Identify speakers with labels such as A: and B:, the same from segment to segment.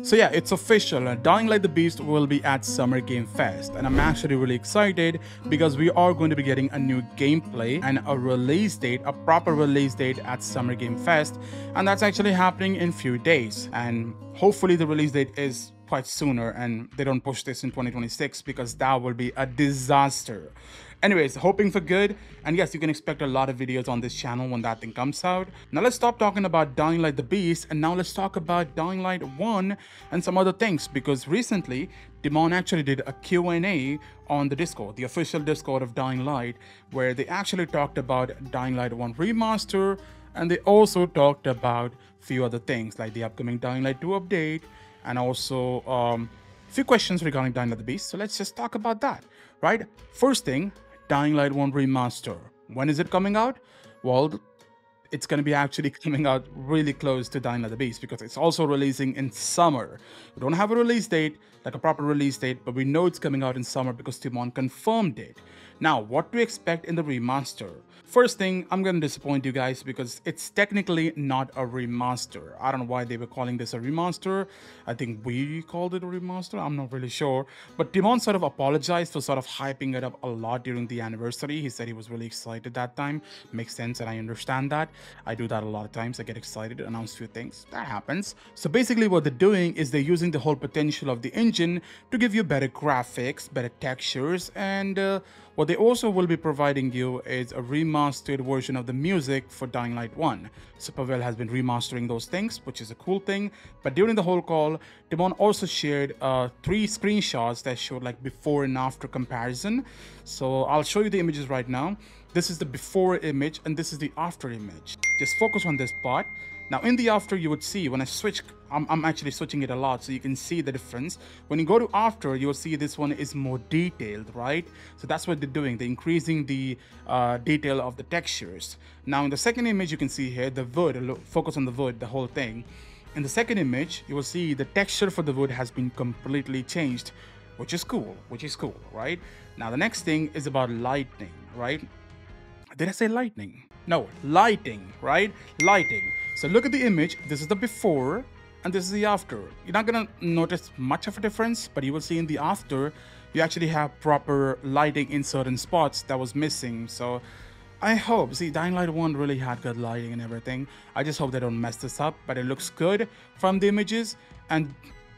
A: So yeah, it's official. Dying Light the Beast will be at Summer Game Fest, and I'm actually really excited because we are going to be getting a new gameplay and a release date, a proper release date at Summer Game Fest, and that's actually happening in few days. And hopefully the release date is quite sooner and they don't push this in 2026 because that will be a disaster. Anyways, hoping for good, and yes, you can expect a lot of videos on this channel when that thing comes out. Now let's stop talking about Dying Light the Beast, and now let's talk about Dying Light 1 and some other things, because recently, Demon actually did a Q&A on the Discord, the official Discord of Dying Light, where they actually talked about Dying Light 1 Remaster, and they also talked about a few other things, like the upcoming Dying Light 2 update, and also a few questions regarding Dying Light the Beast. So let's just talk about that, right? First thing, Dying Light 1 Remaster. When is it coming out? Well, it's going to be actually coming out really close to Dying Light the Beast because it's also releasing in summer. We don't have a release date, like a proper release date, but we know it's coming out in summer because Timon confirmed it. Now, what to expect in the remaster? First thing, I'm going to disappoint you guys because it's technically not a remaster. I don't know why they were calling this a remaster. I think we called it a remaster. I'm not really sure. But Timon sort of apologized for sort of hyping it up a lot during the anniversary. He said he was really excited that time. Makes sense, and I understand that. I do that a lot of times. I get excited, announce few things. That happens. So basically what they're doing is they're using the whole potential of the engine to give you better graphics, better textures, and what they also will be providing you is a remastered version of the music for Dying Light 1. Superwell has been remastering those things, which is a cool thing. But during the whole call, Timon also shared 3 screenshots that showed like before and after comparison. So I'll show you the images right now. This is the before image and this is the after image. Just focus on this part. Now in the after, you would see when I switch, I'm actually switching it a lot so you can see the difference. When you go to after, you will see this one is more detailed, right? So that's what they're doing. They're increasing the detail of the textures. Now in the second image, you can see here the wood, focus on the wood, the whole thing. In the second image, you will see the texture for the wood has been completely changed, which is cool, right? Now the next thing is about lightning, right? Did I say lightning? No, lighting, right? Lighting. So look at the image. This is the before and this is the after. You're not gonna notice much of a difference, but you will see in the after, you actually have proper lighting in certain spots that was missing. So I hope, see, Dying Light 1 really had good lighting and everything. I just hope they don't mess this up, but it looks good from the images. And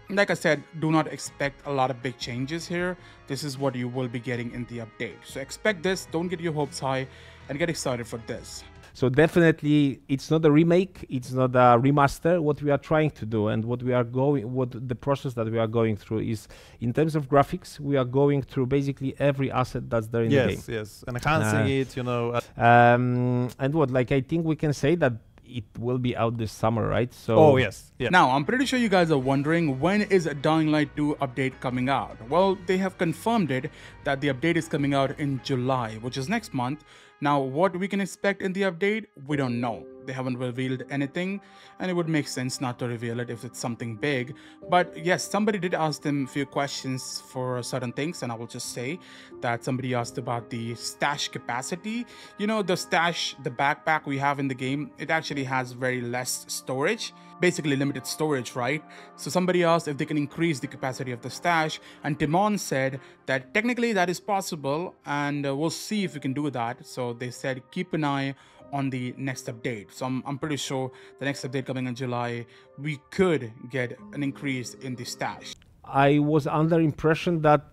A: like I said, do not expect a lot of big changes here. This is what you will be getting in the update. So expect this, don't get your hopes high, and get excited for this.
B: So definitely it's not a remake, it's not a remaster. What we are trying to do and what the process that we are going through is, in terms of graphics, we are going through basically every asset that's there in the game.
C: Yes, enhancing it, you know.
B: And what, like, I think we can say that it will be out this summer, right? So
C: oh yes, yeah.
A: Now I'm pretty sure you guys are wondering, when is a Dying Light 2 update coming out? Well, they have confirmed it that the update is coming out in July, which is next month. Now what we can expect in the update, we don't know. They haven't revealed anything, and it would make sense not to reveal it if it's something big. But yes, somebody did ask them a few questions for certain things, and I will just say that somebody asked about the stash capacity. You know, the stash, the backpack we have in the game, it actually has very less storage, basically limited storage, right? So somebody asked if they can increase the capacity of the stash, and Timon said that technically that is possible, and we'll see if we can do that. So they said keep an eye on the next update. So I'm pretty sure the next update coming in July, we could get an increase in the stash.
B: I was under impression that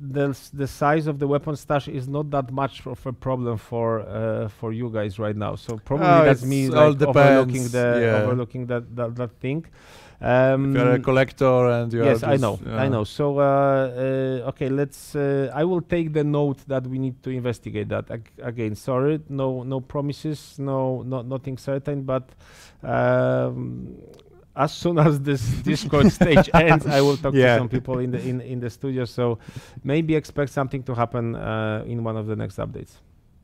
B: the size of the weapon stash is not that much of a problem for you guys right now. So probably that's me like overlooking that thing.
C: If you're a collector and you
B: yes,
C: are just,
B: I know. So okay, let's. I will take the note that we need to investigate that again. Sorry, no promises, nothing certain, but. As soon as this Discord stage ends, I will talk to some people in the studio. So maybe expect something to happen in one of the next updates.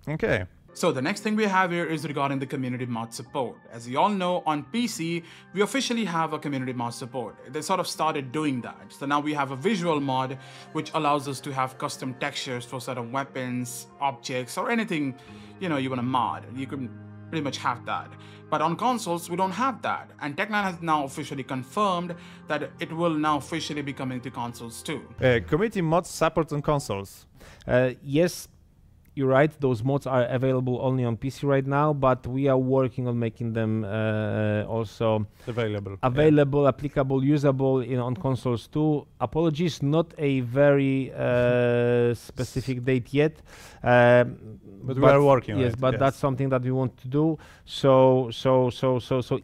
C: Okay.
A: So the next thing we have here is regarding the community mod support. As you all know, on PC, we officially have a community mod support. They sort of started doing that. So now we have a visual mod, which allows us to have custom textures for certain weapons, objects, or anything, you know, you want to mod. You can pretty much have that. But on consoles, we don't have that. And Techland has now officially confirmed that it will now officially be coming to consoles too.
C: Community mods support on consoles.
B: Yes, you're right. Those mods are available only on PC right now, but we are working on making them also
C: available,
B: applicable, usable on consoles too. Apologies, not a very specific date yet,
C: but we are working on it.
B: Yes, but that's something that we want to do. So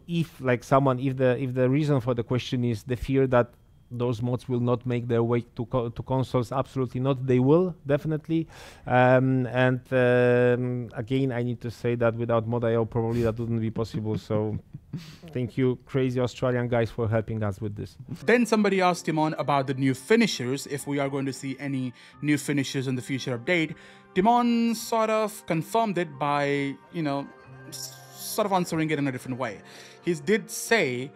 B: if if the reason for the question is the fear that those mods will not make their way to consoles, absolutely not. They will, definitely. Again, I need to say that without Mod.io, probably that wouldn't be possible. So thank you, crazy Australian guys, for helping us with this.
A: Then somebody asked Timon about the new finishers, if we are going to see any new finishers in the future update. Timon sort of confirmed it by, sort of answering it in a different way. He did say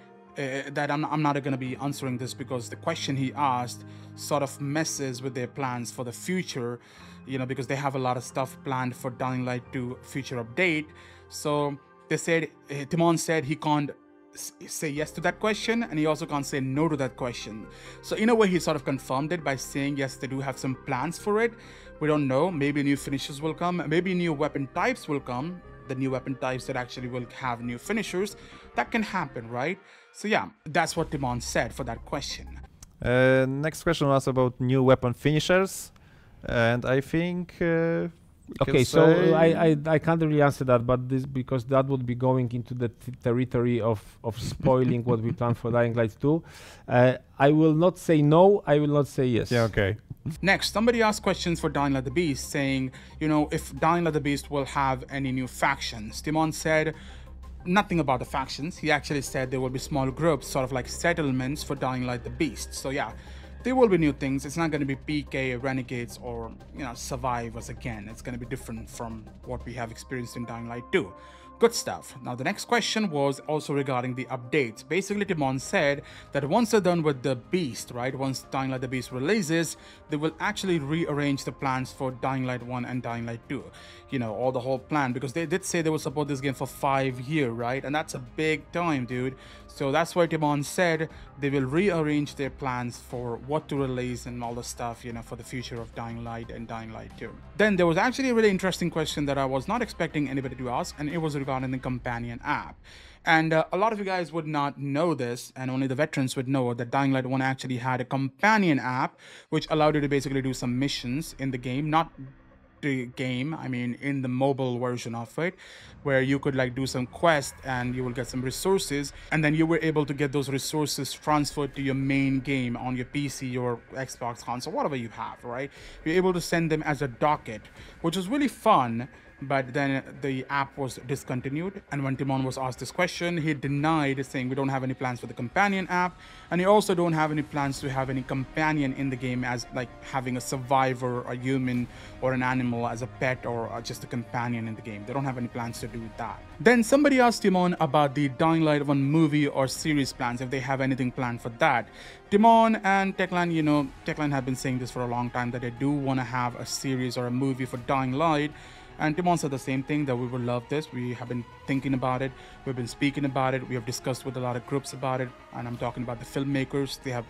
A: that I'm not going to be answering this because the question he asked sort of messes with their plans for the future, because they have a lot of stuff planned for Dying Light 2 future update. So they said, Timon said he can't say yes to that question, and he also can't say no to that question. So in a way, he sort of confirmed it by saying, yes, they do have some plans for it. We don't know. Maybe new finishers will come. Maybe new weapon types will come. The new weapon types that actually will have new finishers. That can happen, right? So yeah, that's what Timon said for that question.
C: Next question was about new weapon finishers, and I think
B: okay, so I can't really answer that, but this because that would be going into the territory of spoiling what we plan for Dying Light 2. I will not say no, I will not say yes.
C: Yeah, okay.
A: Next, somebody asked questions for Dying Light the Beast, saying, if Dying Light the Beast will have any new factions. Timon said nothing about the factions. He actually said there will be small groups, sort of like settlements for Dying Light the Beast. So yeah, there will be new things. It's not going to be PK, Renegades, or Survivors again. It's going to be different from what we have experienced in Dying Light 2. Good stuff. Now the next question was also regarding the updates. Basically, Timon said that once they're done with the Beast, right, once Dying Light the Beast releases, they will actually rearrange the plans for Dying Light 1 and Dying Light 2. All the whole plan, because they did say they will support this game for 5 years, right? And that's a big time, dude. So that's why Timon said they will rearrange their plans for what to release and all the stuff, for the future of Dying Light and Dying Light 2. Then there was actually a really interesting question that I was not expecting anybody to ask, and it was regarding the companion app. And a lot of you guys would not know this, and only the veterans would know that Dying Light 1 actually had a companion app which allowed you to basically do some missions in the game, not the game, I mean in the mobile version of it, where you could do some quest and you will get some resources, and then you were able to get those resources transferred to your main game on your PC or Xbox console, whatever you have, right? You're able to send them as a docket, which was really fun. But then the app was discontinued, and when Timon was asked this question, he denied, saying we don't have any plans for the companion app, and we also don't have any plans to have any companion in the game, as like having a survivor, a human, or an animal as a pet, or just a companion in the game. They don't have any plans to do that. Then somebody asked Timon about the Dying Light 1 movie or series plans, if they have anything planned for that. Timon and Techland, Techland have been saying this for a long time, that they do want to have a series or a movie for Dying Light. And Timon said the same thing, that we would love this. We have been thinking about it. We've been speaking about it. We have discussed with a lot of groups about it. And I'm talking about the filmmakers. They have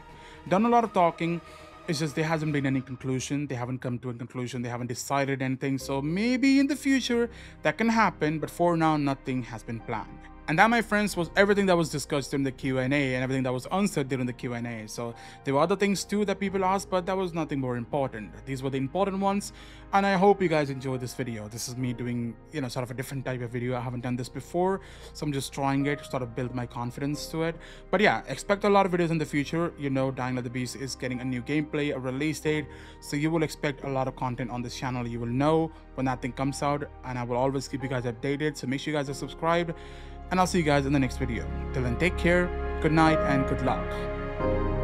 A: done a lot of talking. It's just there hasn't been any conclusion. They haven't come to a conclusion. They haven't decided anything. So maybe in the future that can happen. But for now, nothing has been planned. And that, my friends, was everything that was discussed during the Q&A and everything that was answered during the Q&A. So there were other things too that people asked, but that was nothing more important. These were the important ones. And I hope you guys enjoyed this video. This is me doing, sort of a different type of video. I haven't done this before. So I'm just trying it to sort of build my confidence to it. But yeah, expect a lot of videos in the future. Dying Light the Beast is getting a new gameplay, a release date. So you will expect a lot of content on this channel. You will know when that thing comes out. And I will always keep you guys updated. So make sure you guys are subscribed. And I'll see you guys in the next video. Till then, take care, good night, and good luck.